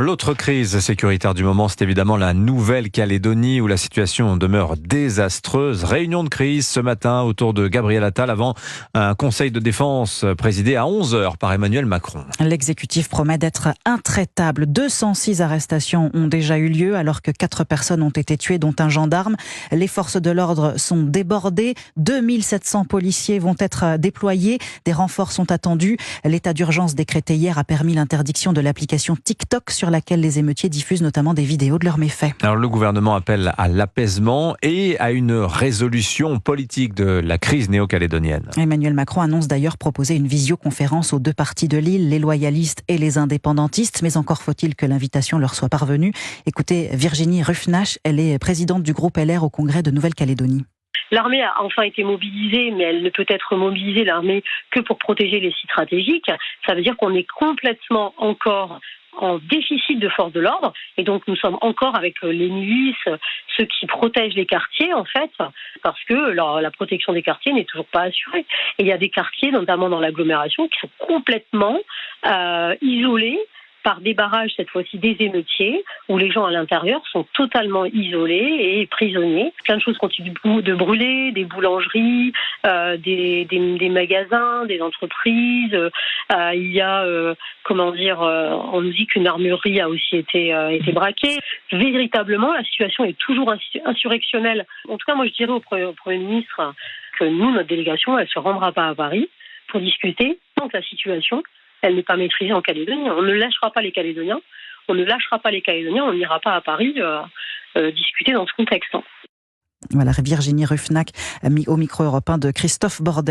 L'autre crise sécuritaire du moment, c'est évidemment la Nouvelle-Calédonie où la situation demeure désastreuse. Réunion de crise ce matin autour de Gabriel Attal avant un conseil de défense présidé à 11h par Emmanuel Macron. L'exécutif promet d'être intraitable. 206 arrestations ont déjà eu lieu alors que 4 personnes ont été tuées, dont un gendarme. Les forces de l'ordre sont débordées. 2700 policiers vont être déployés. Des renforts sont attendus. L'état d'urgence décrété hier a permis l'interdiction de l'application TikTok sur laquelle les émeutiers diffusent notamment des vidéos de leurs méfaits. Alors le gouvernement appelle à l'apaisement et à une résolution politique de la crise néo-calédonienne. Emmanuel Macron annonce d'ailleurs proposer une visioconférence aux deux parties de l'île, les loyalistes et les indépendantistes, mais encore faut-il que l'invitation leur soit parvenue. Écoutez Virginie Ruffnach, elle est présidente du groupe LR au Congrès de Nouvelle-Calédonie. L'armée a enfin été mobilisée, mais elle ne peut être mobilisée, l'armée, que pour protéger les sites stratégiques. Ça veut dire qu'on est complètement encore en déficit de force de l'ordre, et donc nous sommes encore avec les milices, ceux qui protègent les quartiers en fait, parce que la protection des quartiers n'est toujours pas assurée. Et il y a des quartiers, notamment dans l'agglomération, qui sont complètement isolés par des barrages, cette fois-ci des émeutiers, où les gens à l'intérieur sont totalement isolés et prisonniers. Plein de choses continuent de brûler, des boulangeries, des magasins, des entreprises. Il y a, on nous dit qu'une armurerie a aussi été braquée. Véritablement, la situation est toujours insurrectionnelle. En tout cas, moi je dirais au Premier ministre que nous, notre délégation, elle ne se rendra pas à Paris pour discuter tant que la situation elle n'est pas maîtrisée en Calédonie. On ne lâchera pas les Calédoniens. On ne lâchera pas les Calédoniens. On n'ira pas à Paris discuter dans ce contexte. Voilà, Virginie Ruffnach, au micro européen de Christophe Bordet.